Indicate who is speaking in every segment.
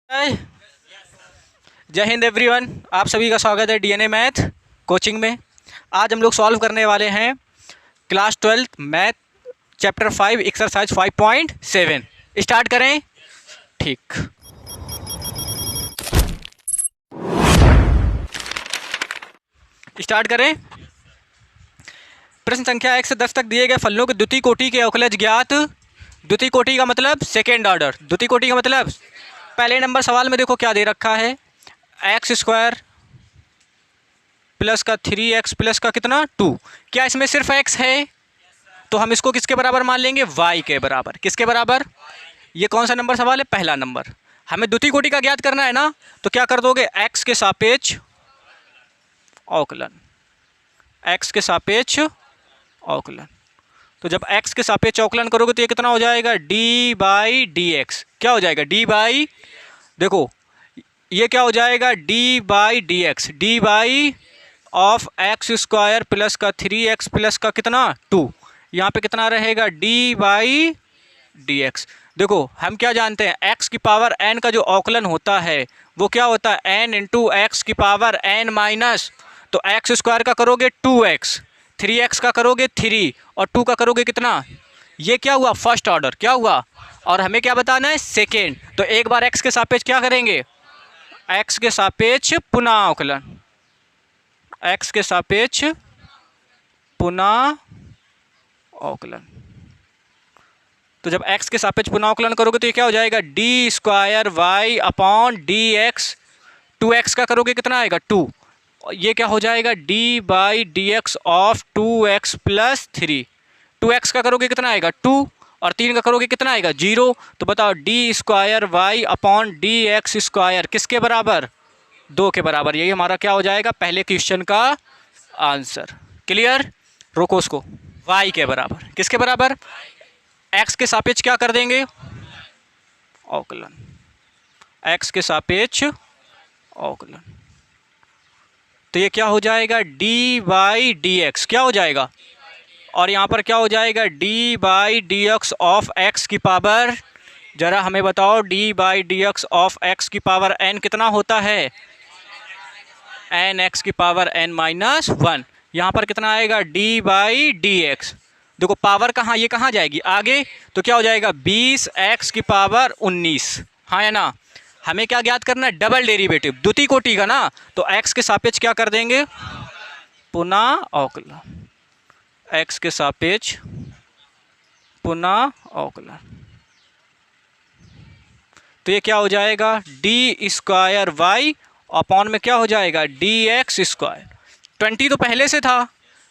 Speaker 1: हाय, जय हिंद एवरीवन। आप सभी का स्वागत है डीएनए मैथ कोचिंग में। आज हम लोग सॉल्व करने वाले हैं class 12 math chapter 5 exercise 5.7। Start करें। ठीक, स्टार्ट करें। प्रश्न संख्या 1 से 10 तक दिए गए फलनों के द्वितीय कोटि के अवकलज ज्ञात। द्वितीय कोटि का मतलब सेकेंड ऑर्डर। द्वितीय कोटि का मतलब पहले नंबर सवाल में देखो क्या दे रखा है, एक्स स्क्वायर प्लस का 3x प्लस का कितना 2। क्या इसमें सिर्फ x है तो हम इसको किसके बराबर मान लेंगे, y के बराबर। किसके बराबर? ये कौन सा नंबर सवाल है, पहला नंबर। हमें द्वितीय कोटि का ज्ञात करना है ना, तो क्या कर दोगे, x के सापेक्ष अवकलन। x के सापेक्ष अवकलन। तो जब x के सापेक्ष अवकलन करोगे तो ये कितना हो जाएगा, d/dx। क्या हो जाएगा, d बाई, देखो ये क्या हो जाएगा, d/dx, D by of x square plus का 3x प्लस का कितना 2। यहाँ पे कितना रहेगा, d/dx। देखो हम क्या जानते हैं, x की पावर n का जो अवकलन होता है वो क्या होता है, n इंटू एक्स की पावर n माइनस, तो एक्स स्क्वायर का करोगे 2x, 3x का करोगे 3 और 2 का करोगे कितना। ये क्या हुआ, फर्स्ट ऑर्डर। क्या हुआ, और हमें क्या बताना है, सेकेंड। तो एक बार x के सापेक्ष क्या करेंगे, x के सापेक्ष पुनः अवकलन। x के सापेक्ष पुनः अवकलन। तो जब x के सापेक्ष पुनः अवकलन करोगे तो ये क्या हो जाएगा, D square Y upon D x. 2x का करोगे कितना आएगा 2। ये क्या हो जाएगा, d/dx of 2x plus 3। 2x का करोगे कितना आएगा 2 और 3 का करोगे कितना आएगा 0। तो बताओ d square Y upon D x square किसके बराबर, 2 के बराबर। यही हमारा क्या हो जाएगा, पहले क्वेश्चन का आंसर। क्लियर, रोको उसको। y के बराबर, किसके बराबर, x के सापेक्ष क्या कर देंगे, अवकलन। x के सापेक्ष अवकलन। तो ये क्या हो जाएगा, d/dx क्या हो जाएगा, और यहाँ पर क्या हो जाएगा, d/dx ऑफ x की पावर, जरा हमें बताओ d/dx ऑफ x की पावर n कितना होता है, n x की पावर n माइनस 1। यहाँ पर कितना आएगा, d/dx। देखो पावर कहाँ, ये कहाँ जाएगी आगे, तो क्या हो जाएगा 20x की पावर 19। हाँ या ना। हमें क्या ज्ञात करना है, डबल डेरिवेटिव, द्वितीय कोटि का ना, तो x के सापेक्ष क्या कर देंगे, पुनः अवकलन। x के सापेक्ष पुनः अवकलन। तो ये क्या हो जाएगा, डी स्क्वायर वाई अपॉन में क्या हो जाएगा, डी एक्स स्क्वायर। 20 तो पहले से था,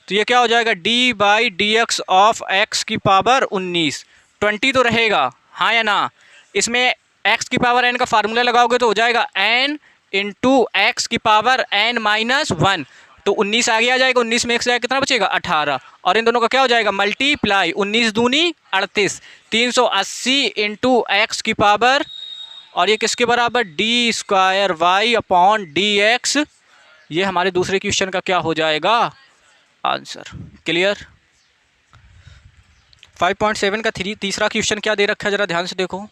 Speaker 1: तो ये क्या हो जाएगा, d/dx ऑफ x की पावर 19। 20 तो रहेगा, हाँ या ना। इसमें x की पावर n का फार्मूला लगाओगे तो हो जाएगा n इंटू एक्स की पावर n माइनस 1। तो 19 आगे आ जाएगा, 19 में 1 से आएगा कितना बचेगा 18, और इन दोनों का क्या हो जाएगा मल्टीप्लाई, 19 दूनी 38, 380 इंटू एक्स की पावर, और ये किसके बराबर, D square Y upon D x. ये हमारे दूसरे क्वेश्चन का क्या हो जाएगा, आंसर। क्लियर। 5.7 का तीसरा क्वेश्चन क्या दे रखा है, जरा ध्यान से देखो।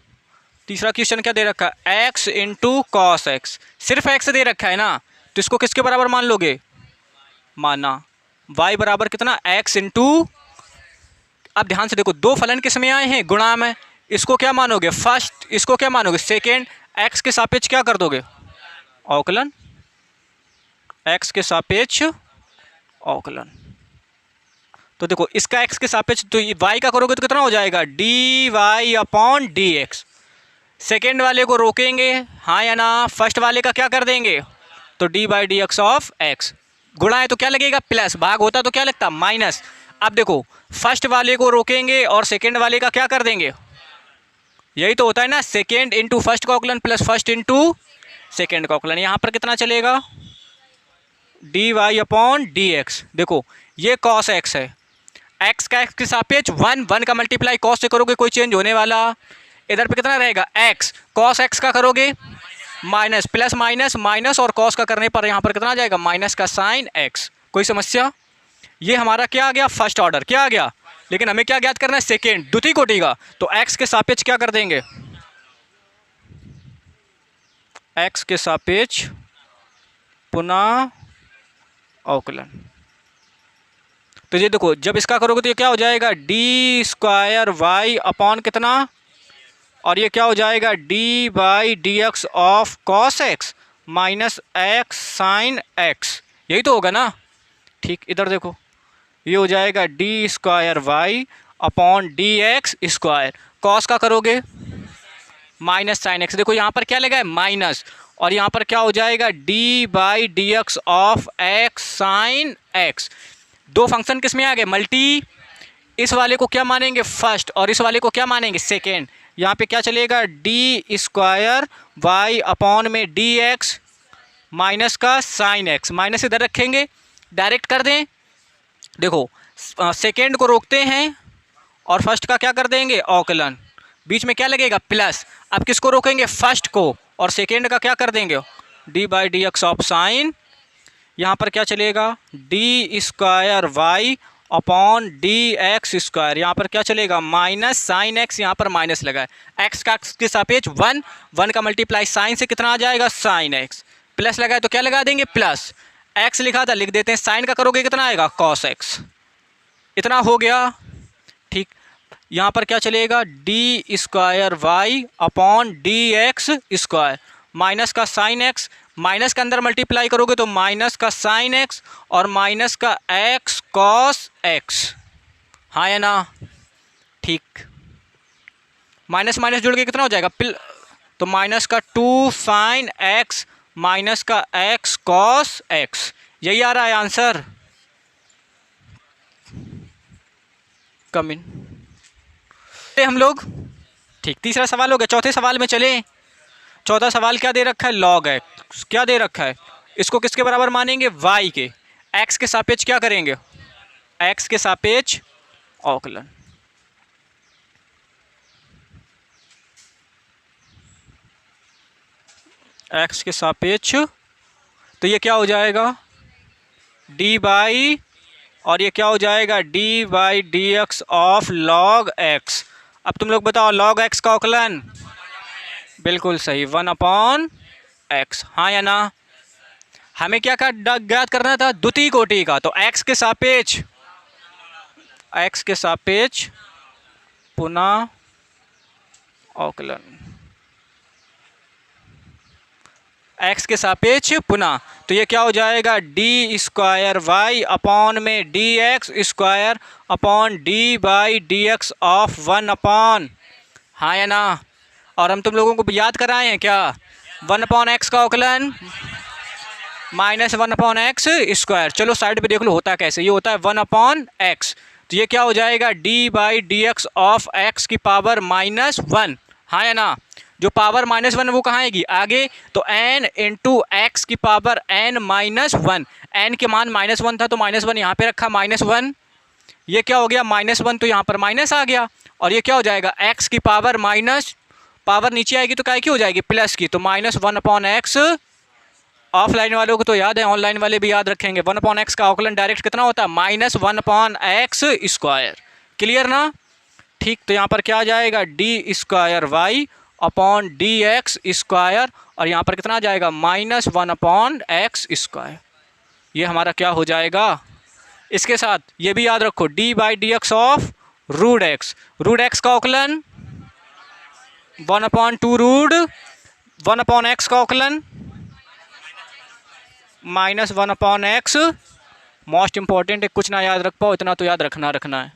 Speaker 1: तीसरा क्वेश्चन क्या दे रखा है, x इंटू कॉस एक्स। सिर्फ x दे रखा है ना, तो इसको किसके बराबर मान लोगे, माना y बराबर कितना, x इंटू। अब ध्यान से देखो, दो फलन किस में आए हैं, गुणा में। इसको क्या मानोगे, फर्स्ट। इसको क्या मानोगे, सेकेंड। x के सापेक्ष क्या कर दोगे, अवकलन। x के सापेक्ष अवकलन। तो देखो इसका x के सापेक्ष, तो y का करोगे तो कितना हो जाएगा, dy अपॉन dx। सेकेंड वाले को रोकेंगे, हाँ या ना। फर्स्ट वाले का क्या कर देंगे, तो d/dx ऑफ x। गुणा है तो क्या लगेगा, प्लस। भाग होता तो क्या लगता, माइनस। अब देखो फर्स्ट वाले को रोकेंगे और सेकेंड वाले का क्या कर देंगे, यही तो होता है ना, सेकेंड इंटू फर्स्ट का अवकलन प्लस फर्स्ट इंटू सेकेंड का अवकलन। यहाँ पर कितना चलेगा, dy अपॉन dx। देखो ये cos x है, x का x के सापेक्ष 1 का मल्टीप्लाई cos से करोगे कोई चेंज होने वाला। इधर पे कितना रहेगा, x cos x का करोगे माइनस, प्लस माइनस माइनस, और cos का करने पर यहाँ पर कितना आ जाएगा, माइनस का साइन x। कोई समस्या। ये हमारा क्या आ गया, फर्स्ट ऑर्डर। क्या आ गया, लेकिन हमें क्या ज्ञात करना है, सेकेंड, द्वितीय कोटि का। तो x के सापेक्ष क्या कर देंगे, एक्स के सापेक्ष पुनः अवकलन। तो ये देखो जब इसका करोगे तो ये क्या हो जाएगा डी स्क्वायर वाई अपॉन कितना, और ये क्या हो जाएगा D by D x of cos x minus x sine x, यही तो होगा ना। ठीक, इधर देखो ये हो जाएगा D square Y upon D x square, cos का करोगे माइनस साइन एक्स, देखो यहाँ पर क्या लगा है माइनस, और यहाँ पर क्या हो जाएगा D by D x of x sine x. दो फंक्शन किस में आ गए मल्टी, इस वाले को क्या मानेंगे फर्स्ट और इस वाले को क्या मानेंगे सेकेंड। यहाँ पे क्या चलेगा डी स्क्वायर वाई अपॉन में डी एक्स माइनस का साइन एक्स, माइनस इधर रखेंगे डायरेक्ट कर दें। देखो सेकेंड को रोकते हैं और फर्स्ट का क्या कर देंगे अवकलन, बीच में क्या लगेगा प्लस। अब किसको रोकेंगे फर्स्ट को, और सेकेंड का क्या कर देंगे D by D x of sine, यहाँ पर क्या चलेगा d square Y upon D x square, यहाँ पर क्या चलेगा माइनस साइन एक्स, यहाँ पर माइनस लगा है एक्स का के सापेक्ष वन, वन का मल्टीप्लाई साइन से कितना आ जाएगा साइन एक्स, प्लस लगा है तो क्या लगा देंगे प्लस, एक्स लिखा था लिख देते हैं, साइन का करोगे कितना आएगा कॉस एक्स, इतना हो गया। ठीक, यहाँ पर क्या चलेगा d square Y upon D x square minus का साइन एक्स, माइनस के अंदर मल्टीप्लाई करोगे तो माइनस का साइन एक्स और माइनस का एक्स कॉस एक्स, हाँ या ना। ठीक, माइनस माइनस जुड़ के कितना हो जाएगा तो माइनस का टू साइन एक्स माइनस का एक्स कॉस एक्स, यही आ रहा है आंसर। कम इन हम लोग। ठीक, तीसरा सवाल हो गया, चौथे सवाल में चले। चौथा सवाल क्या दे रखा है लॉग एक्स, क्या दे रखा है, इसको किसके बराबर मानेंगे वाई के, एक्स के सापेक्ष क्या करेंगे एक्स के सापेक्ष अवकलन। एक्स के सापेक्ष तो ये क्या हो जाएगा डी बाई, और ये क्या हो जाएगा D by D x of log x. अब तुम लोग बताओ लॉग एक्स का अवकलन, बिल्कुल सही वन अपॉन एक्स, हाँ या ना। हमें क्या ज्ञात करना था द्वितीय कोटि का, तो एक्स के सापेक्ष पुनः अवकलन, एक्स के सापेक्ष पुनः, तो ये क्या हो जाएगा डी स्क्वायर वाई अपॉन में D x square upon D by D x of one upon, हाँ या ना। और हम तुम लोगों को याद कराए हैं क्या वन अपॉन एक्स का अवकलन minus one upon x square. चलो साइड पे देख लो होता कैसे, ये होता है वन अपॉन एक्स, तो ये क्या हो जाएगा D by D x of x की पावर माइनस वन, हाँ या ना। जो पावर माइनस वन वो कहाँ आएगी आगे, तो एन इंटू एक्स की power n minus one, n के मान माइनस वन था तो माइनस वन यहाँ पे रखा माइनस वन, ये क्या हो गया माइनस वन तो यहाँ पर माइनस आ गया, और ये क्या हो जाएगा एक्स की पावर माइनस, पावर नीचे आएगी तो क्या की हो जाएगी प्लस की, तो minus one upon x. Offline वालों को तो याद है, ऑनलाइन वाले भी याद रखेंगे, वन अपॉन एक्स का अवकलन डायरेक्ट कितना होता है minus one upon x square, clear ना। ठीक, तो यहाँ पर क्या आ जाएगा D square Y upon D x square, और यहाँ पर कितना आ जाएगा minus one upon x square, ये हमारा क्या हो जाएगा। इसके साथ ये भी याद रखो d by D x of root x का अवकलन one upon two root one upon x का अवकलन minus one upon x. Most important है, कुछ ना याद रख पाओ इतना तो याद रखना है।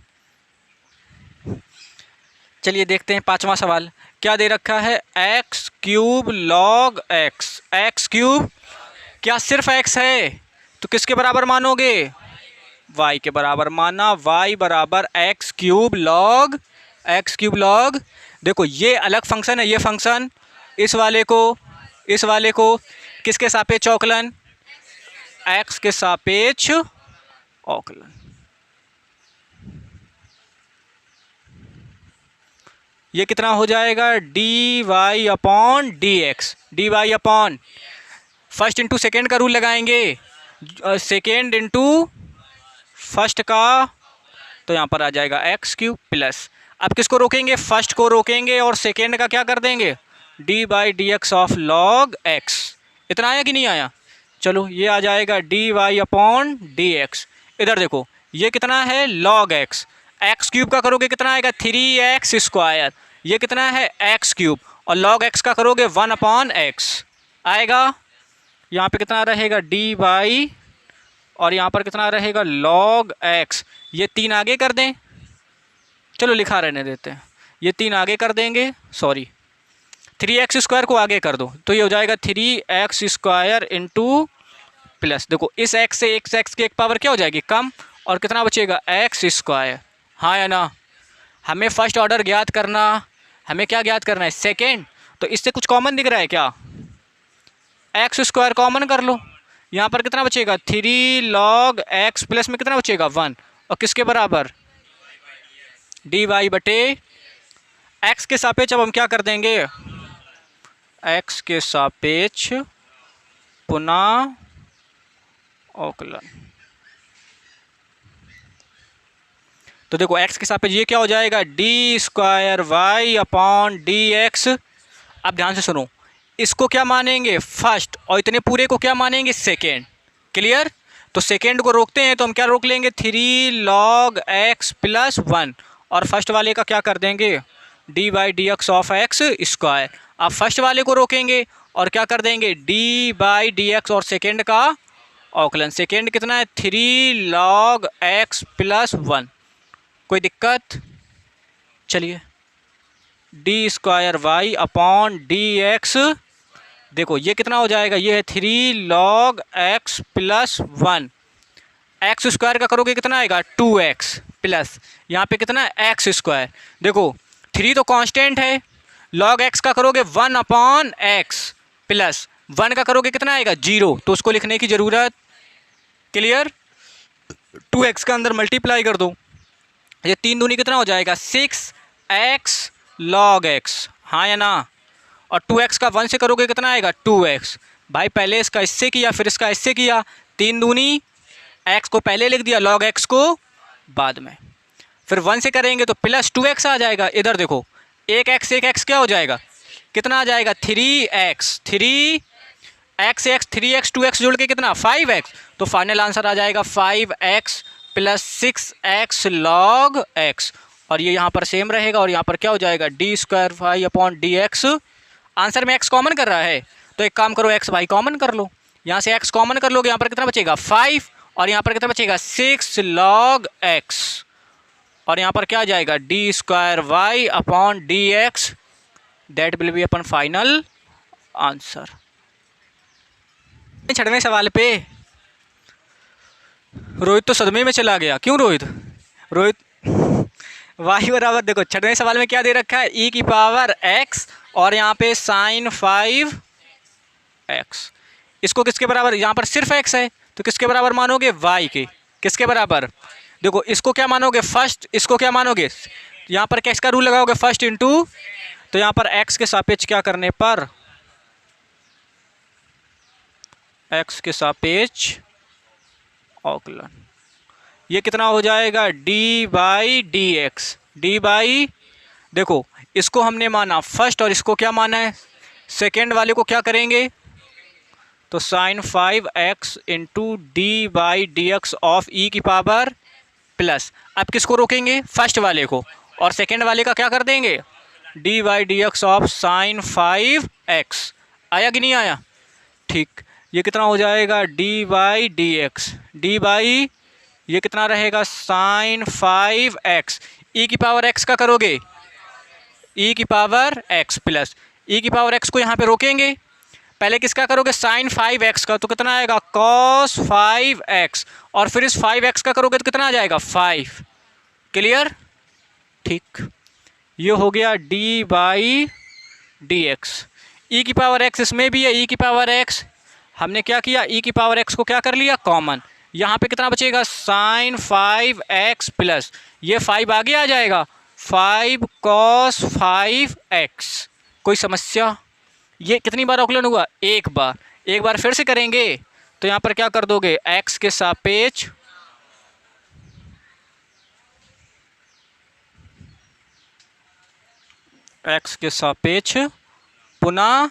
Speaker 1: चलिए देखते हैं पांचवा सवाल क्या दे रखा है, x cube log x, x cube क्या सिर्फ एक्स है तो किसके बराबर मानोगे वाई के बराबर माना, वाई बराबर एक्स क्यूब लॉग देखो ये अलग फंक्शन है, ये फंक्शन इस वाले को किसके सापेक्ष अवकलन एक्स के सापेक्ष अवकलन, ये कितना हो जाएगा D Y upon D x, d Y upon first into second का रूल लगाएंगे, सेकेंड इंटू फर्स्ट का, तो यहाँ पर आ जाएगा एक्स क्यूब प्लस। अब किसको रोकेंगे फर्स्ट को रोकेंगे और सेकेंड का क्या कर देंगे D by D x of log x. इतना आया कि नहीं आया? चलो ये आ जाएगा D Y upon D x. इधर देखो ये कितना है लॉग एक्स, एक्स क्यूब का करोगे कितना आएगा 3x²। ये कितना है एक्स क्यूब, और लॉग एक्स का करोगे 1/x आएगा। यहाँ पे कितना रहेगा डी वाई, और यहाँ पर कितना रहेगा लॉग एक्स। ये 3 आगे कर दें, चलो लिखा रहने देते हैं, ये 3 आगे कर देंगे, सॉरी 3x² को आगे कर दो, तो ये हो जाएगा 3x² इंटू प्लस, देखो इस x से x की एक पावर क्या हो जाएगी कम, और कितना बचेगा x²। हाँ या ना? हमें फर्स्ट ऑर्डर ज्ञात करना, हमें क्या ज्ञात करना है सेकेंड। तो इससे कुछ कॉमन दिख रहा है क्या? x² कॉमन कर लो, यहाँ पर कितना बचेगा 3 log x प्लस में कितना बचेगा 1, और किसके बराबर डी वाई बटे x के सापेक्ष। अब हम क्या कर देंगे x के सापेक्ष पुनः अवकलन। तो देखो x के सापेक्ष ये क्या हो जाएगा d² अपॉन dx। अब ध्यान से सुनो, इसको क्या मानेंगे फर्स्ट, और इतने पूरे को क्या मानेंगे सेकेंड। क्लियर? तो सेकेंड को रोकते हैं तो हम क्या रोक लेंगे 3 log x प्लस 1, और फर्स्ट वाले का क्या कर देंगे D by D x of x²। अब फर्स्ट वाले को रोकेंगे और क्या कर देंगे डी बाई डी एक्स, और सेकेंड का अवकलन। सेकेंड कितना है 3 log x प्लस 1। कोई दिक्कत? चलिए d² अपॉन डी एक्स, देखो ये कितना हो जाएगा, ये है 3 log x प्लस 1। x² का करोगे कितना आएगा 2x प्लस यहाँ पे कितना है x²। देखो 3 तो कांस्टेंट है, log x का करोगे 1/x प्लस 1 का करोगे कितना आएगा 0, तो उसको लिखने की ज़रूरत। क्लियर? 2x का अंदर मल्टीप्लाई कर दो, ये 3 दूनी कितना हो जाएगा 6x log x। हाँ या ना? और 2x का 1 से करोगे कितना आएगा 2x। भाई पहले इसका इससे किया फिर इसका इससे किया, 3 दूनी x को पहले लिख दिया log x को बाद में, फिर 1 से करेंगे तो प्लस 2x आ जाएगा। इधर देखो एक x क्या हो जाएगा, कितना आ जाएगा 3x, 3x 3x 2x जोड़ के कितना 5x, तो फाइनल आंसर आ जाएगा 5x plus 6x log x। और ये यहाँ पर सेम रहेगा, और यहाँ पर क्या हो जाएगा d² upon D x. Answer में x कॉमन कर रहा है, तो एक काम करो x भाई कॉमन कर लो, यहाँ से x कॉमन कर लोगे, यहाँ पर कितना बचेगा 5, और यहाँ पर कितना बचेगा 6 log x, और यहाँ पर क्या आ जाएगा d² upon D X. That will be अपन फाइनल आंसर। 6वें सवाल पे रोहित तो सदमे में चला गया। क्यों रोहित? y बराबर देखो 6वें सवाल में क्या दे रखा है e की पावर x, और यहाँ पे sin 5x। इसको किसके बराबर, यहाँ पर सिर्फ x है तो किसके बराबर मानोगे y के। किसके बराबर? देखो इसको क्या मानोगे फर्स्ट, इसको क्या मानोगे, यहाँ पर किसका रूल लगाओगे फर्स्ट इंटू, तो यहाँ पर x के सापेक्ष क्या करने पर, x के सापेक्ष अवकलन। ये कितना हो जाएगा D by D x, D by, देखो इसको हमने माना फर्स्ट और इसको क्या माना है सेकेंड वाले को क्या करेंगे, तो sine 5x into D by D x of E की पावर प्लस, अब किसको रोकेंगे फर्स्ट वाले को, और सेकेंड वाले का क्या कर देंगे D by D x of sign 5x। आया कि नहीं आया? ठीक, ये कितना हो जाएगा D by D x, D by ये कितना रहेगा साइन 5x, ई की पावर x का करोगे ई की पावर x प्लस ई की पावर x को यहाँ पे रोकेंगे, पहले किसका करोगे साइन 5x का, तो कितना आएगा cos 5x, और फिर इस 5x का करोगे तो कितना आ जाएगा 5। क्लियर? ठीक, ये हो गया d by D X. E की पावर x इसमें भी है, ई की पावर x हमने क्या किया ई की पावर x को क्या कर लिया कॉमन, यहाँ पे कितना बचेगा साइन 5x प्लस ये 5 आगे आ जाएगा 5 cos 5x। कोई समस्या? ये कितनी बार अवकलन हुआ एक बार, एक बार फिर से करेंगे तो यहाँ पर क्या कर दोगे x के सापेक्ष x के सापेक्ष पुनः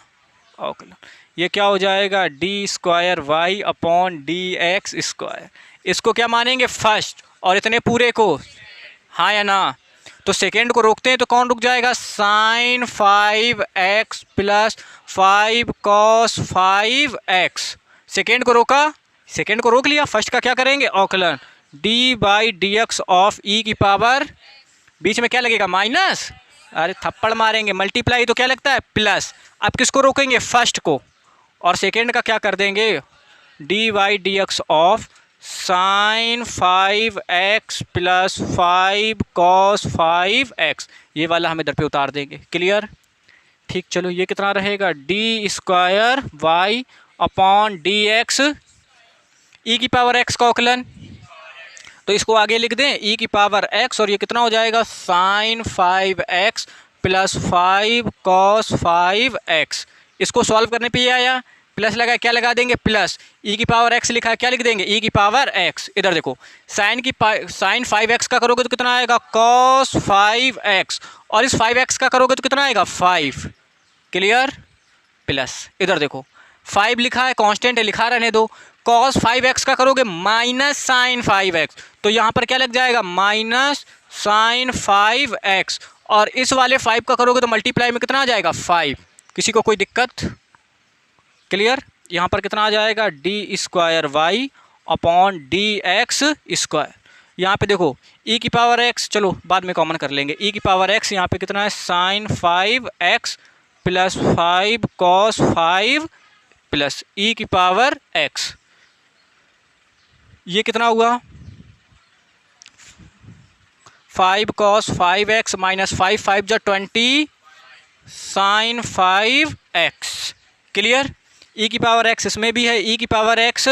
Speaker 1: अवकलन। ये क्या हो जाएगा, D square Y upon D x square. इसको क्या मानेंगे, फर्स्ट, और इतने पूरे को, हाँ या ना। तो सेकेंड को रोकते हैं तो कौन रुक जाएगा, sign 5x plus 5 cos 5x। Second को रोका, सेकेंड को रोक लिया, फर्स्ट का क्या करेंगे, अवकलन, D by D x of E की पावर, बीच में क्या लगेगा, माइनस, अरे थप्पड़ मारेंगे, मल्टीप्लाई तो क्या लगता है, प्लस। अब किसको रोकेंगे, फर्स्ट को, और सेकेंड का क्या कर देंगे, D by D x of sign 5x plus 5 cos 5x। ये वाला हम इधर पे उतार देंगे, क्लियर, ठीक। चलो ये कितना रहेगा, D square Y upon D X, E की पावर एक्स का अवकलन, तो इसको आगे लिख दें ई की पावर एक्स, और ये कितना हो जाएगा, sign 5x plus 5 cos 5x। इसको सॉल्व करने पे ये आया, प्लस लगा, क्या लगा देंगे, प्लस, ई की पावर एक्स लिखा है, क्या लिख देंगे, ई की पावर एक्स। इधर देखो, साइन 5x का करोगे तो कितना आएगा, कॉस 5x, और इस 5x का करोगे तो कितना आएगा, 5, क्लियर, प्लस। इधर देखो 5 लिखा है, कांस्टेंट है, लिखा रहने दो। कॉस 5x का करोगे माइनस साइन 5x, तो यहाँ पर क्या लग जाएगा, माइनस साइन 5x, और इस वाले 5 का करोगे तो मल्टीप्लाई में कितना आ जाएगा, 5। किसी को कोई दिक्कत, क्लियर। यहाँ पर कितना आ जाएगा, D square Y upon D x square. यहाँ पे देखो ई की पावर एक्स, चलो बाद में कॉमन कर लेंगे, ई की पावर एक्स यहाँ पे कितना है, sine 5x plus 5 cos 5 plus E की पावर एक्स। ये कितना हुआ, 5 कॉस 5x माइनस 5 5 जा 20 साइन 5x, क्लियर। ई की पावर एक्स इसमें भी है, ई की पावर एक्स,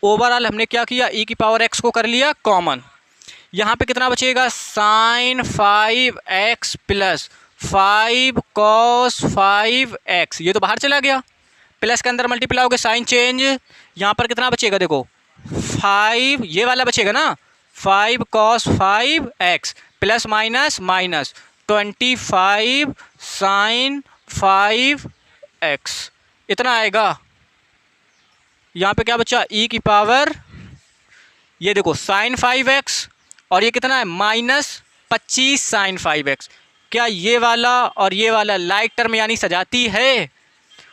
Speaker 1: ओवरऑल हमने क्या किया, ई की पावर एक्स को कर लिया कॉमन। यहाँ पे कितना बचेगा, sign 5x plus 5 cos 5x, ये तो बाहर चला गया, प्लस के अंदर मल्टीप्लाई हो गया, साइन चेंज। यहाँ पर कितना बचेगा, देखो 5, ये वाला बचेगा ना, 5 cos 5x plus minus minus 25 sine 5x, इतना आएगा। यहाँ पे क्या बचा, ई की पावर, ये देखो साइन 5x, और ये कितना है, माइनस 25 साइन 5x। क्या ये वाला और ये वाला लाइक टर्म यानी सजाती है,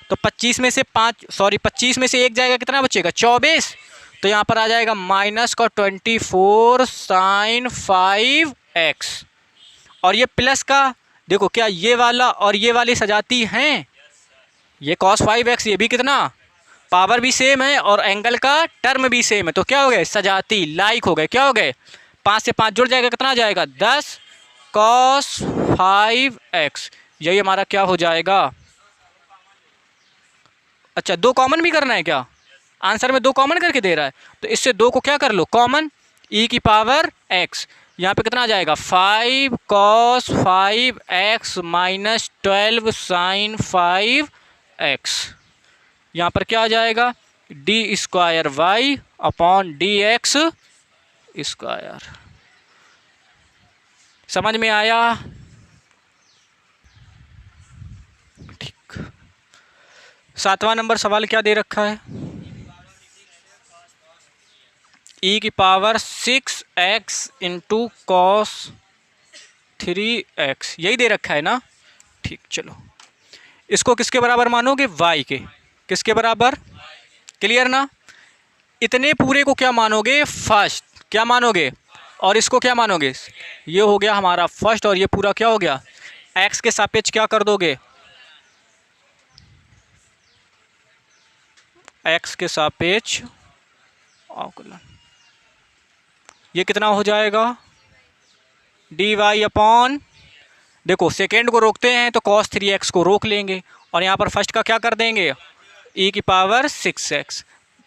Speaker 1: तो 25 में से 25 में से एक जाएगा, कितना बचेगा, 24, तो यहाँ पर आ जाएगा माइनस का 24 साइन 5x, और ये प्लस का देखो, क्या ये वाला और ये वाली सजाती हैं, ये cos 5x, ये भी कितना, पावर भी सेम है और एंगल का टर्म भी सेम है, तो क्या हो गए, सजाती, लाइक हो गए, क्या हो गए, 5 से 5 जुड़ जाएगा, कितना आ जाएगा, 10 cos 5x। यही हमारा क्या हो जाएगा, अच्छा 2 कॉमन भी करना है क्या, आंसर में 2 कॉमन करके दे रहा है, तो इससे 2 को क्या कर लो, कॉमन, ई की पावर x, यहाँ पे कितना आ जाएगा, 5 cos 5x minus 12 sign 5x। यहाँ पर क्या आ जाएगा, D square Y upon D x square. समझ में आया, ठीक। 7वां नंबर सवाल क्या दे रखा है, ई की power 6x into cos 3x, यही दे रखा है ना, ठीक। चलो इसको किसके बराबर मानोगे, y के, किसके बराबर, क्लियर ना। इतने पूरे को क्या मानोगे, फर्स्ट, क्या मानोगे, और इसको क्या मानोगे, ये हो गया हमारा फर्स्ट, और ये पूरा क्या हो गया, x के सापेक्ष क्या कर दोगे, x के सापेक्ष अवकलन। ये कितना हो जाएगा, डी वाई अपॉन, देखो सेकेंड को रोकते हैं तो cos 3x को रोक लेंगे, और यहाँ पर फर्स्ट का क्या कर देंगे, e की पावर 6x,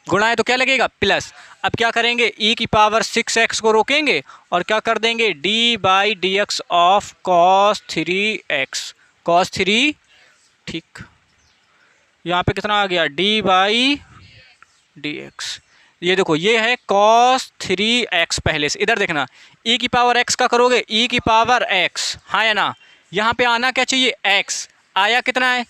Speaker 1: गुणा है तो क्या लगेगा, प्लस। अब क्या करेंगे, e की पावर 6x को रोकेंगे और क्या कर देंगे, d by D x of cos 3x, cos 3, ठीक। यहाँ पे कितना आ गया, d बाई डी एक्स, ये देखो ये है cos 3x पहले से, इधर देखना e की पावर x का करोगे, e की पावर x, हाँ या ना। यहाँ पे आना क्या चाहिए, x, आया कितना है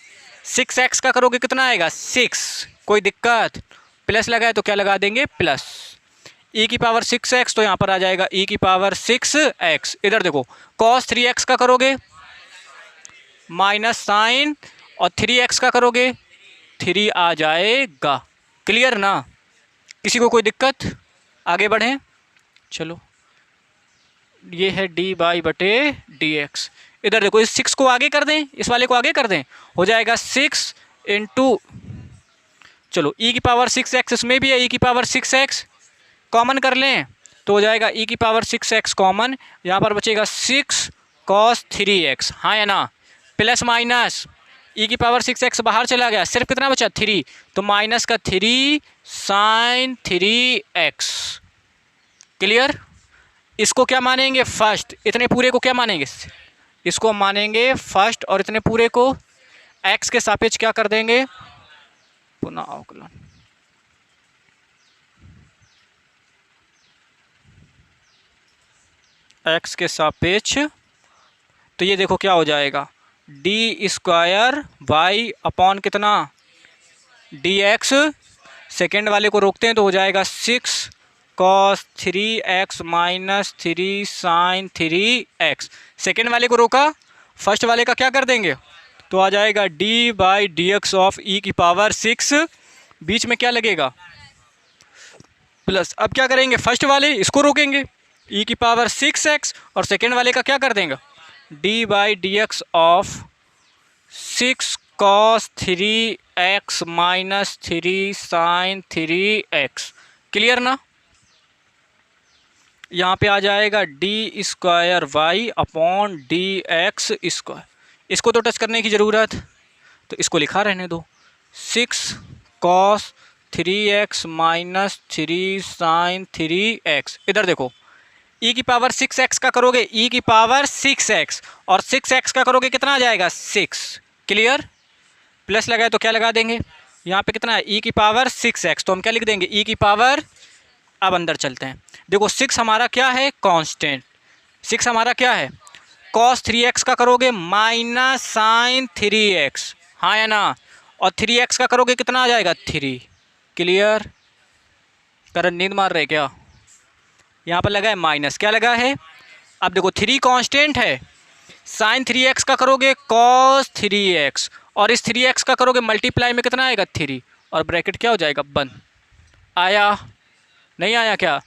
Speaker 1: 6x का करोगे कितना आएगा 6, कोई दिक्कत, प्लस लगाए तो क्या लगा देंगे प्लस, e की पावर 6x तो यहाँ पर आ जाएगा e की पावर 6x। इधर देखो cos 3x का करोगे माइनस साइन, और 3x का करोगे 3 आ जाएगा। क्लियर ना, किसी को कोई दिक्कत, आगे बढ़ें। चलो ये है डी बाई बटे डी एक्स। इधर देखो इस 6 को आगे कर दें, इस वाले को आगे कर दें, हो जाएगा 6 इंटू, चलो e की पावर 6x इसमें भी है, e की पावर 6x कॉमन कर लें तो हो जाएगा e की पावर 6x कॉमन, यहाँ पर बचेगा 6 cos 3x, हाँ या ना, प्लस माइनस e की पावर 6x बाहर चला गया, सिर्फ कितना बचा 3, तो माइनस का 3 sin 3x। क्लियर, इसको क्या मानेंगे फर्स्ट, इतने पूरे को क्या मानेंगे, इसको मानेंगे फर्स्ट, और इतने पूरे को x के सापेक्ष क्या कर देंगे पुनः अवकलन। x के सापेक्ष, तो ये देखो क्या हो जाएगा डी स्क्वायर वाई अपॉन कितना डी एक्स, सेकेंड वाले को रोकते हैं तो हो जाएगा 6 cos 3x minus 3 sin 3x। Second वाले को रोका, फर्स्ट वाले का क्या कर देंगे तो आ जाएगा d by D x of e की पावर 6, बीच में क्या लगेगा प्लस। अब क्या करेंगे फर्स्ट वाले इसको रोकेंगे e की पावर 6x, और सेकेंड वाले का क्या कर देंगे d by D x of 6 cos 3x minus 3 sin 3x। Clear ना, यहाँ पे आ जाएगा D square Y upon D x square, इसको तो टच करने की ज़रूरत, तो इसको लिखा रहने दो 6 cos 3x minus 3 sin 3x। इधर देखो e की पावर 6x का करोगे e की पावर 6x, और 6x का करोगे कितना आ जाएगा 6। क्लियर, प्लस लगाए तो क्या लगा देंगे, यहाँ पे कितना है e की पावर 6x, तो हम क्या लिख देंगे e की पावर, अब अंदर चलते हैं, देखो 6 हमारा क्या है कांस्टेंट, 6 हमारा क्या है cos 3x का करोगे माइनस साइन 3x, हाँ या ना, और 3x का करोगे कितना आ जाएगा 3। क्लियर, करंट नींद मार रहे क्या, यहाँ पर लगा है माइनस, क्या लगा है, अब देखो 3 कांस्टेंट है, साइन 3x का करोगे cos 3x, और इस 3x का करोगे मल्टीप्लाई में कितना आएगा 3, और ब्रैकेट क्या हो जाएगा बंद। आया नहीं आया क्या,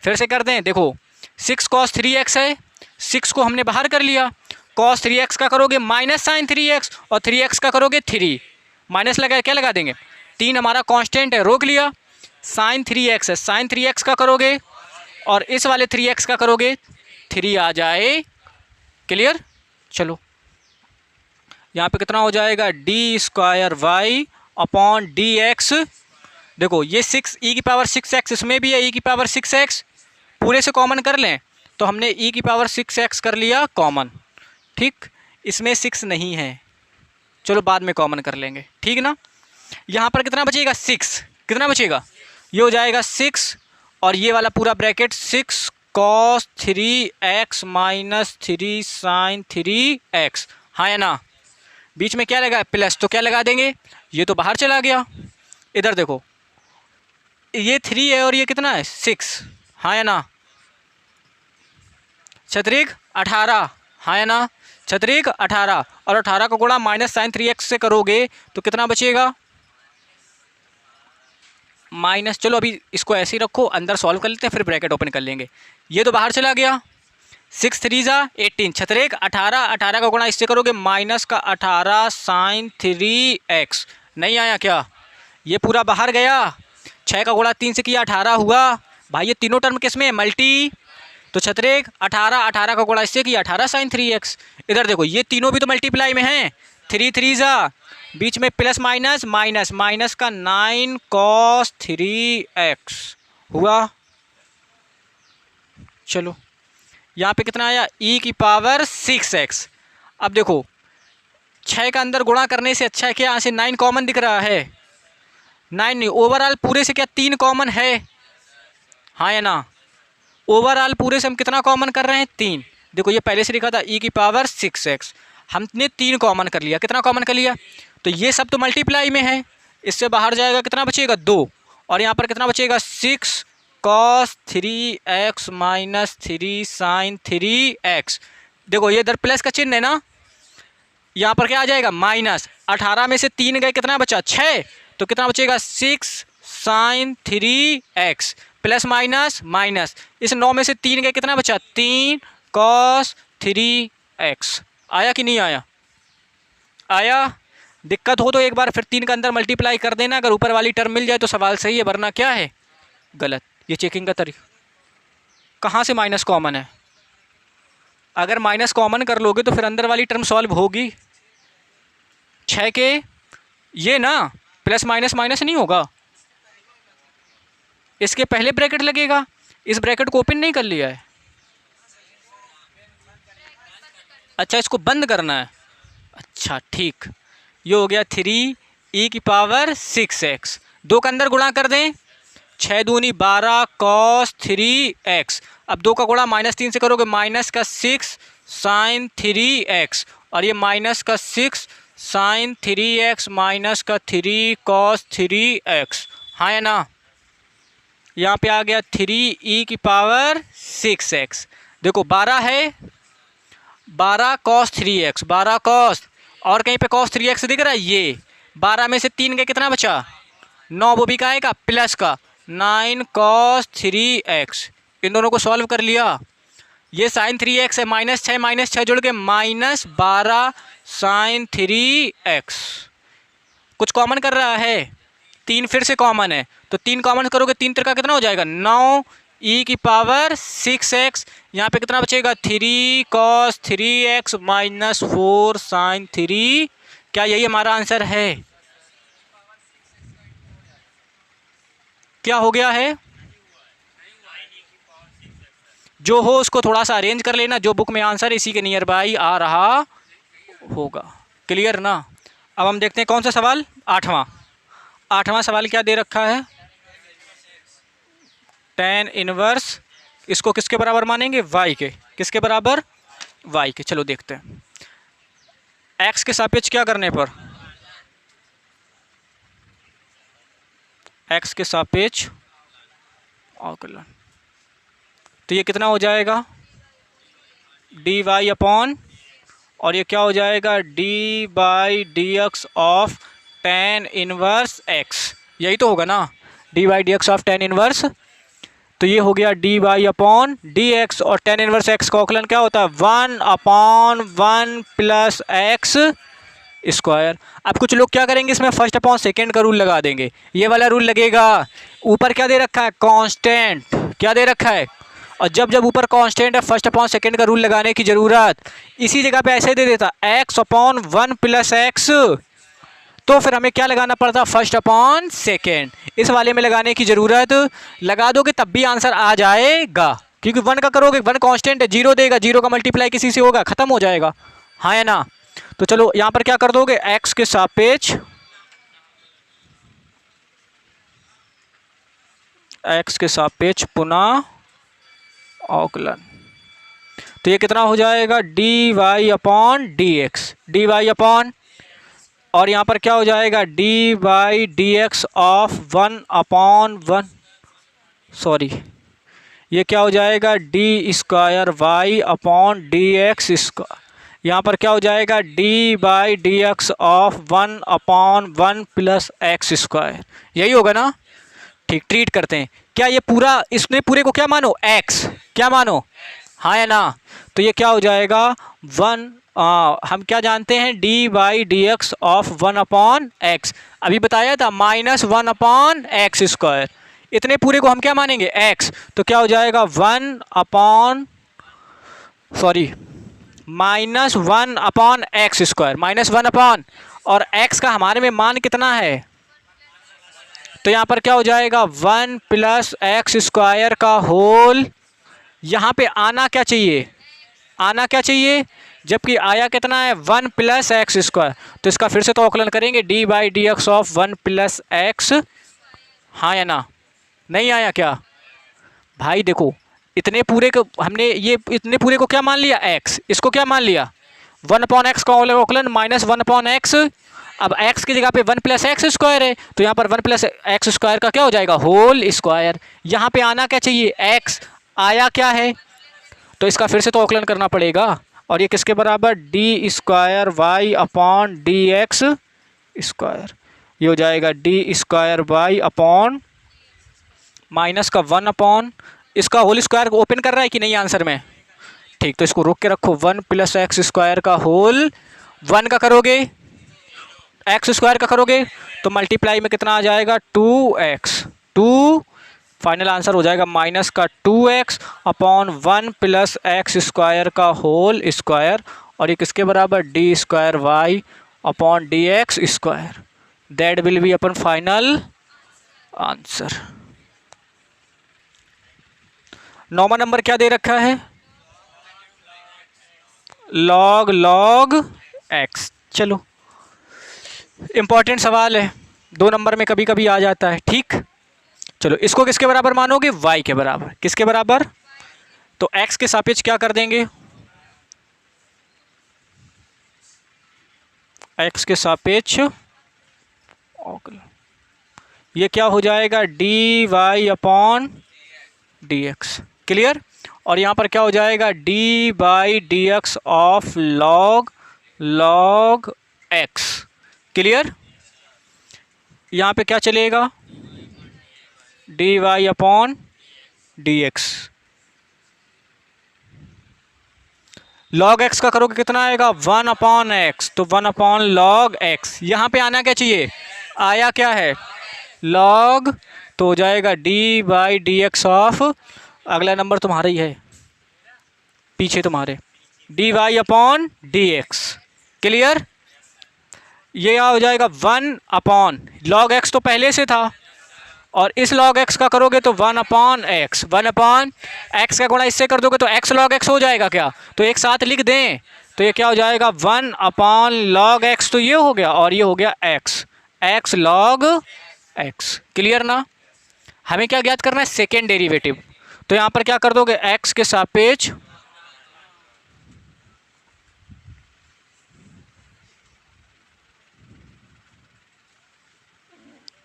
Speaker 1: फिर से कर दें, देखो 6 cos 3x है, 6 को हमने बाहर कर लिया, cos 3x का करोगे माइनस साइन 3x, और 3x का करोगे 3, माइनस लगा क्या लगा देंगे 3 हमारा कांस्टेंट है, रोक लिया, साइन 3x है, साइन 3x का करोगे और इस वाले 3x का करोगे 3 आ जाए। क्लियर, चलो यहाँ पे कितना हो जाएगा D square Y upon D x, देखो ये 6 e की पावर 6x इसमें भी है, e की पावर 6x पूरे से कॉमन कर लें तो हमने e की पावर 6x कर लिया कॉमन, ठीक, इसमें 6 नहीं है, चलो बाद में कॉमन कर लेंगे, ठीक ना। यहाँ पर कितना बचेगा 6, कितना बचेगा, ये हो जाएगा 6, और ये वाला पूरा bracket 6 cos 3x minus 3 sin 3x, हाँ या ना, बीच में क्या लगा प्लस, तो क्या लगा देंगे, ये तो बाहर चला गया, इधर देखो ये 3 है और ये कितना है 6, हाँ या ना, छत्रिक 18, हाँ या ना, छत्रिक 18, और 18 का गुणा माइनस साइन 3x से करोगे तो कितना बचेगा माइनस, चलो अभी इसको ऐसे ही रखो, अंदर सॉल्व कर लेते हैं फिर ब्रैकेट ओपन कर लेंगे, ये तो बाहर चला गया, 6 3 जा 18, छत्रिक 18, 18 का गुणा इससे करोगे माइनस का 18 साइन 3x, नहीं आया क्या, ये पूरा बाहर गया, 6 का गुणा 3 से किया 18 हुआ, भाई ये तीनों टर्म किस में है मल्टी, तो छत्रिक 18, 18 का गुणा इससे किया 18 साइन 3x। इधर देखो ये तीनों भी तो मल्टीप्लाई में हैं, 3 3 जा, बीच में प्लस माइनस माइनस, माइनस का 9 cos 3x हुआ। चलो यहाँ पे कितना आया e की पावर 6x। अब देखो 6 का अंदर गुणा करने से अच्छा है कि यहाँ से 9 कॉमन दिख रहा है, 9 नहीं, ओवरऑल पूरे से क्या 3 कॉमन है, हाँ या ना, ओवरऑल पूरे से हम कितना कॉमन कर रहे हैं 3, देखो ये पहले से लिखा था e की पावर 6x, हमने 3 कॉमन कर लिया, कितना कॉमन कर लिया, तो ये सब तो मल्टीप्लाई में है, इससे बाहर जाएगा कितना बचेगा 2, और यहाँ पर कितना बचेगा 6 cos 3x minus 3 sin 3x। देखो ये इधर प्लस का चिन्ह है ना, यहाँ पर क्या आ जाएगा माइनस, 18 में से 3 गए कितना बचा 6, तो कितना बचेगा 6 sin 3x plus minus minus, इस 9 में से 3 गए कितना बचा 3 cos 3x। आया कि नहीं आया? आया। दिक्कत हो तो एक बार फिर 3 का अंदर मल्टीप्लाई कर देना, अगर ऊपर वाली टर्म मिल जाए तो सवाल सही है, वरना क्या है गलत। ये चेकिंग का तरीका। कहाँ से माइनस कॉमन है? अगर माइनस कॉमन कर लोगे तो फिर अंदर वाली टर्म सॉल्व होगी। 6 के ये ना प्लस माइनस माइनस नहीं होगा, इसके पहले ब्रैकेट लगेगा, इस ब्रैकेट को ओपन नहीं कर लिया है। अच्छा इसको बंद करना है, अच्छा ठीक। ये हो गया 3e⁻6x, 2 का अंदर गुणा कर दें, 6 दूनी 12 cos 3x। अब 2 का गुणा -3 से करोगे, माइनस का 6 sin 3x, और ये माइनस का 6 sin 3x माइनस का 3 cos 3x। हाँ है ना? यहाँ पे आ गया 3e⁻6x। देखो 12 है, 12 cos 3x, 12 cos, और कहीं पे cos 3x दिख रहा है, ये 12 में से 3 गए कितना बचा 9, वो भी का प्लस का 9 cos 3x। इन दोनों को सॉल्व कर लिया, ये sin 3x है, -6 जुड़ के -12 sin 3x। कुछ कॉमन कर रहा है, 3 फिर से कॉमन है, तो 3 कॉमन करोगे 3 का कितना हो जाएगा 9e⁻6x। यहाँ पे कितना बचेगा 3 cos 3x माइनस 4 sin 3। क्या यही हमारा आंसर है? क्या हो गया है? जो हो उसको थोड़ा सा अरेंज कर लेना, जो बुक में आंसर इसी के नियर बाई आ रहा होगा। क्लियर ना? अब हम देखते हैं कौन सा सवाल, 8वां सवाल क्या दे रखा है, tan इनवर्स, इसको किसके बराबर मानेंगे y के, किसके बराबर y के। चलो देखते हैं, x के सापेक्ष क्या करने पर, x के सापेक्ष अवकलन, तो ये कितना हो जाएगा dy अपॉन, और ये क्या हो जाएगा d/dx of tan inverse x। यही तो होगा ना, d/dx ऑफ tan इनवर्स। तो ये हो गया dy अपॉन dx, और tan इनवर्स x का अवकलन क्या होता है 1/1 प्लस x स्क्वायर। अब कुछ लोग क्या करेंगे, इसमें फर्स्ट अपॉन सेकेंड का रूल लगा देंगे, ये वाला रूल लगेगा। ऊपर क्या दे रखा है कांस्टेंट, क्या दे रखा है, और जब जब ऊपर कांस्टेंट है फर्स्ट अपॉन सेकेंड का रूल लगाने की ज़रूरत, इसी जगह पे ऐसे दे देता x/1 प्लस x, तो फिर हमें क्या लगाना पड़ता फर्स्ट अपॉन सेकेंड। इस वाले में लगाने की ज़रूरत, लगा दोगे तब भी आंसर आ जाएगा, क्योंकि 1 का करोगे 1 कांस्टेंट है, 0 देगा, 0 का मल्टीप्लाई किसी से होगा, ख़त्म हो जाएगा। हाँ है ना? तो चलो यहाँ पर क्या कर दोगे, x के सापेक्ष, x के सापेक्ष पुनः अवकलन, तो ये कितना हो जाएगा dy upon dx, dy upon, और यहाँ पर क्या हो जाएगा d/dx ऑफ 1/1, सॉरी ये क्या हो जाएगा d² y upon dx square. यहाँ पर क्या हो जाएगा d/dx of 1/1 plus x square. यही होगा ना? ठीक, ट्रीट करते हैं। क्या ये पूरा, इसमें पूरे को क्या मानो x, क्या मानो, हाँ है ना? तो ये क्या हो जाएगा 1, हम क्या जानते हैं d/dx ऑफ 1/x, अभी बताया था -1/x स्क्वायर। इतने पूरे को हम क्या मानेंगे x, तो क्या हो जाएगा -1/x स्क्वायर, -1/, और x का हमारे में मान कितना है, तो यहाँ पर क्या हो जाएगा 1 प्लस x स्क्वायर का होल। यहाँ पे आना क्या चाहिए, आना क्या चाहिए, जबकि आया कितना है 1 प्लस x स्क्वायर। तो इसका फिर से तो अवकलन करेंगे d/dx ऑफ 1 प्लस x। हाँ या ना? नहीं आया क्या भाई? देखो इतने पूरे को हमने, ये इतने पूरे को क्या मान लिया x, इसको क्या मान लिया 1/x का अवकलन -1/x, अब x की जगह पे 1 प्लस एक्स स्क्वायर है, तो यहाँ पर 1 प्लस एक्स स्क्वायर का क्या हो जाएगा, होल स्क्वायर। यहाँ पे आना क्या चाहिए, x आया क्या है, तो इसका फिर से तो अवकलन करना पड़ेगा। और ये किसके बराबर, D square Y upon D x square. ये हो जाएगा D square Y upon minus का 1 अपॉन इसका होल स्क्वायर ओपन कर रहा है कि नहीं आंसर में, ठीक, तो इसको रोक के रखो। 1 प्लस एक्स स्क्वायर का होल 1 का करोगे, एक्स स्क्वायर का करोगे तो मल्टीप्लाई में कितना आ जाएगा, 2x, 2 फाइनल आंसर हो जाएगा माइनस का 2x अपॉन 1 प्लस एक्स स्क्वायर का होल स्क्वायर। और ये किसके बराबर, D square Y upon D x square. That will be अपन फाइनल आंसर। 9वां नंबर क्या दे रखा है, लॉग लॉग x। चलो इंपॉर्टेंट सवाल है, 2 नंबर में कभी कभी आ जाता है, ठीक। चलो इसको किसके बराबर मानोगे, y के बराबर। किसके बराबर, तो x के सापेक्ष क्या कर देंगे, x के सापेक्ष ये क्या हो जाएगा, D Y upon D X. Clear. और यहाँ पर क्या हो जाएगा, D by D x of log log X. Clear. यहाँ पे क्या चलेगा, D Y upon D X. Log X का करोगे कितना आएगा, 1 अपॉन एक्स, तो 1 अपॉन लॉग एक्स। यहाँ पे आना क्या चाहिए, आया क्या है, लॉग, तो हो जाएगा D by D x of, अगला नंबर तुम्हारा ही है पीछे तुम्हारे, D Y upon D X. Clear. ये क्या हो जाएगा, 1 अपॉन लॉग एक्स तो पहले से था, और इस लॉग एक्स का करोगे तो 1 अपॉन एक्स, 1 अपॉन एक्स का गुणा इससे कर दोगे तो एक्स लॉग एक्स हो जाएगा क्या, तो एक साथ लिख दें तो ये क्या हो जाएगा, 1 अपॉन लॉग एक्स, तो ये हो गया, और ये हो गया x, x log X. Clear ना। हमें क्या ज्ञात करना है, सेकेंड डेरिवेटिव। तो यहाँ पर क्या कर दोगे, एक्स के सापेक्ष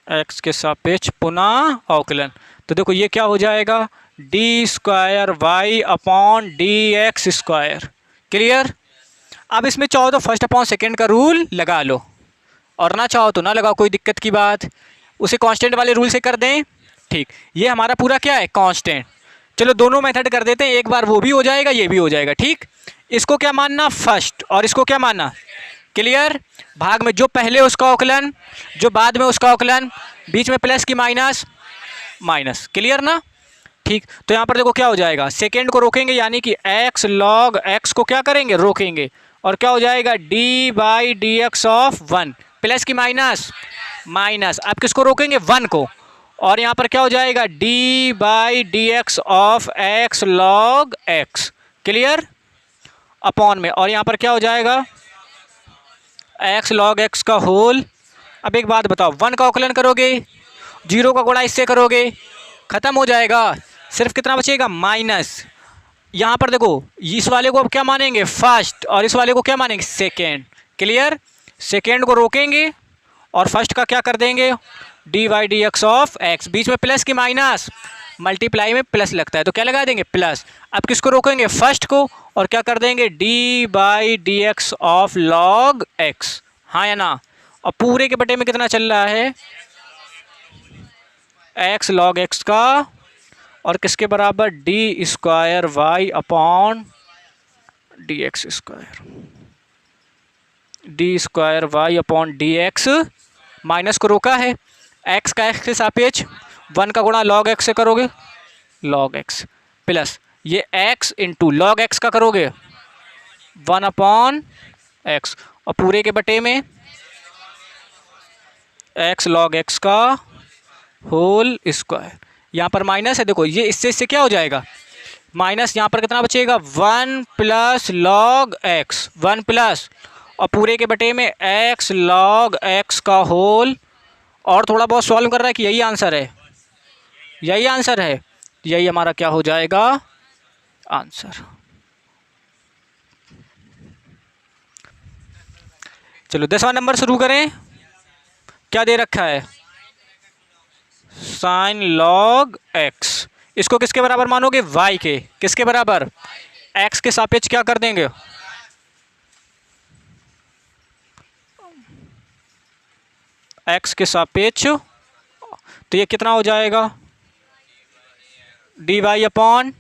Speaker 1: एक्स के सापेक्ष पुनः अवकलन। तो देखो ये क्या हो जाएगा, D square Y upon D x square. Clear. अब इसमें चाहो तो फर्स्ट अपॉन सेकेंड का रूल लगा लो, और ना चाहो तो ना लगाओ, कोई दिक्कत की बात, उसे कांस्टेंट वाले रूल से कर दें, ठीक। ये हमारा पूरा क्या है, कांस्टेंट। चलो दोनों मेथड कर देते हैं, एक बार वो भी हो जाएगा ये भी हो जाएगा, ठीक। इसको क्या मानना, फर्स्ट, और इसको क्या मानना। क्लियर। भाग में जो पहले उसका अवकलन, जो बाद में उसका अवकलन, बीच में प्लस की माइनस माइनस। क्लियर ना। ठीक। तो यहाँ पर देखो क्या हो जाएगा, सेकेंड को रोकेंगे यानी कि एक्स लॉग एक्स को क्या करेंगे, रोकेंगे, और क्या हो जाएगा, D by D x of 1 plus की माइनस माइनस। अब किसको रोकेंगे, 1 को, और यहाँ पर क्या हो जाएगा, D by D x of x log X. Clear. Upon में, और यहाँ पर क्या हो जाएगा, एक्स लॉग एक्स का होल। अब एक बात बताओ, 1 का अवकलन करोगे, 0 का गुणा इससे करोगे, खत्म हो जाएगा, सिर्फ कितना बचेगा, माइनस। यहाँ पर देखो इस वाले को अब क्या मानेंगे, फर्स्ट, और इस वाले को क्या मानेंगे, सेकेंड। क्लियर। सेकेंड को रोकेंगे और फर्स्ट का क्या कर देंगे, D Y D x of X, बीच में प्लस की माइनस, मल्टीप्लाई में प्लस लगता है तो क्या लगा देंगे, प्लस। अब किसको रोकेंगे, फर्स्ट को, और क्या कर देंगे, D by D x of log x. हाँ या ना। और पूरे के बटे में कितना चल रहा है, एक्स लॉग एक्स का, और किसके बराबर, D square Y upon D x square, D square Y upon D X. Minus को रोका है, एक्स का एक्स के सापेक्ष 1 का गुणा लॉग एक्स से करोगे, लॉग एक्स, प्लस ये एक्स इंटू लॉग एक्स का करोगे 1 अपॉन एक्स, और पूरे के बटे में एक्स लॉग एक्स का होल स्क्वायर। यहाँ पर माइनस है, देखो ये इससे क्या हो जाएगा, माइनस, यहाँ पर कितना बचेगा, 1 प्लस लॉग एक्स, 1 प्लस, और पूरे के बटे में एक्स लॉग एक्स का होल। और थोड़ा बहुत सॉल्व कर रहा है कि यही आंसर है, यही आंसर है, यही हमारा क्या हो जाएगा, आंसर। चलो 10वां नंबर शुरू करें। क्या दे रखा है? Sign log x. इसको किसके बराबर मानोगे? वाई के। किसके बराबर? एक्स के सापेक्ष क्या कर देंगे? एक्स के सापेक्ष। तो ये कितना हो जाएगा? डी वाई अपॉन,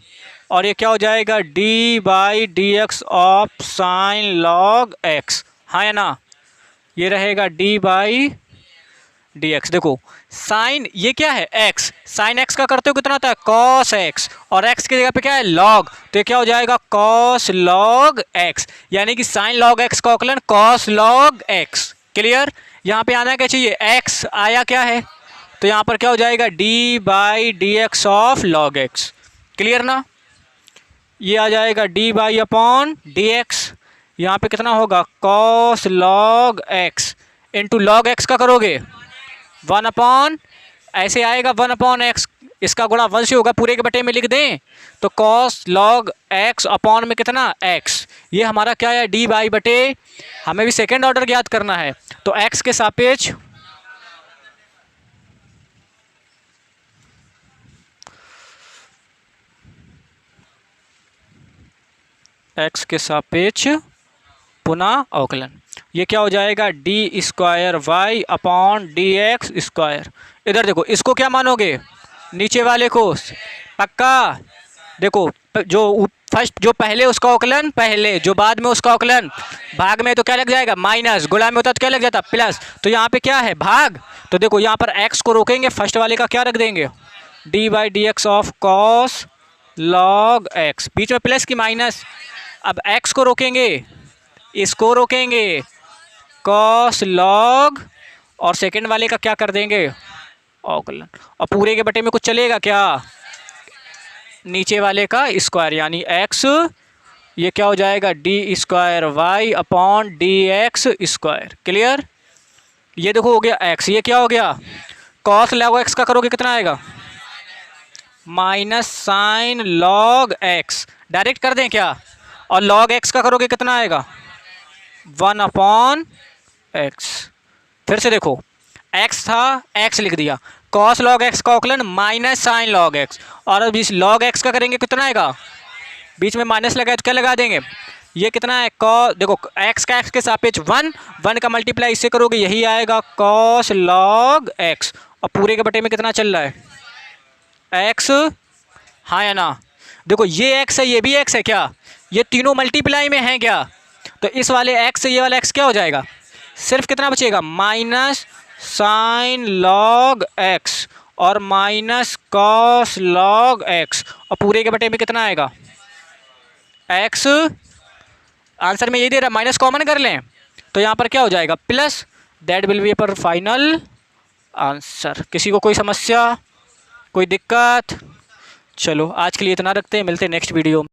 Speaker 1: और ये क्या हो जाएगा? D by D x of sign log x. हाँ या ना? ये रहेगा डी बाई डी एक्स। देखो साइन ये क्या है? एक्स। साइन एक्स का करते हो कितना होता है? Cos x. और एक्स की जगह पे क्या है? लॉग। तो ये क्या हो जाएगा? Cos log x. यानी कि साइन लॉग एक्स का औकलन कॉस लॉग एक्स। क्लियर? यहाँ पे आना क्या चाहिए? एक्स आया क्या है? तो यहाँ पर क्या हो जाएगा? D by D x of log X. Clear ना? ये आ जाएगा D by upon D x. यहाँ पे कितना होगा? Cos log x into log X का करोगे 1 अपॉन, ऐसे आएगा 1 अपॉन एक्स। इसका गुणा 1 से होगा, पूरे के बटे में लिख दें तो कॉस लॉग एक्स अपॉन में कितना? एक्स। ये हमारा क्या है? डी बाई बटे, हमें भी सेकेंड ऑर्डर ज्ञात करना है तो एक्स के सापेक्ष एक्स के सापेक्ष पुनः अवकलन। ये क्या हो जाएगा? D square Y upon D x square. इधर देखो, इसको क्या मानोगे? नीचे वाले को पक्का। देखो जो फर्स्ट, जो पहले उसका अवकलन पहले, जो बाद में उसका अवकलन, भाग में तो क्या लग जाएगा? माइनस। गुणा में होता तो क्या लग जाता? प्लस। तो यहाँ पे क्या है? भाग। तो देखो यहाँ पर एक्स को रोकेंगे, फर्स्ट वाले का क्या रख देंगे? D by D x of cos log X. बीच में प्लस की माइनस। अब एक्स को रोकेंगे, इसको रोकेंगे, कॉस लॉग, और सेकंड वाले का क्या कर देंगे? अवकलन। और पूरे के बटे में कुछ चलेगा क्या? नीचे वाले का स्क्वायर, यानी एक्स। ये क्या हो जाएगा? D square Y upon D x square. Clear? ये देखो हो गया एक्स। ये क्या हो गया? कॉस लॉग एक्स का करोगे कितना आएगा? Minus sign log x. Direct कर दें क्या? और लॉग एक्स का करोगे कितना आएगा? 1 अपॉन एक्स। फिर से देखो, एक्स था, एक्स लिख दिया, कॉस लॉग एक्स का औकलन माइनस साइन लॉग एक्स, और अब इस लॉग एक्स का करेंगे कितना आएगा? बीच में माइनस लगा तो क्या लगा देंगे? ये कितना है? कॉस, देखो एक्स का एक्स के सापेक्ष 1 का मल्टीप्लाई इससे करोगे, यही आएगा कॉस लॉग एक्स। और पूरे के बटे में कितना चल रहा है? एक्स। हाँ या ना? देखो ये एक्स है, ये भी एक्स है क्या? ये तीनों मल्टीप्लाई में हैं क्या? तो इस वाले एक्स से ये वाला एक्स क्या हो जाएगा? सिर्फ कितना बचेगा? माइनस साइन लॉग एक्स और माइनस कॉस लॉग एक्स, और पूरे के बटे में कितना आएगा? एक्स। आंसर में यही दे रहा, माइनस कॉमन कर लें तो यहाँ पर क्या हो जाएगा? प्लस। दैट विल बी पर फाइनल आंसर। किसी को कोई समस्या, कोई दिक्कत? चलो आज के लिए इतना रखते हैं, मिलते हैं नेक्स्ट वीडियो में।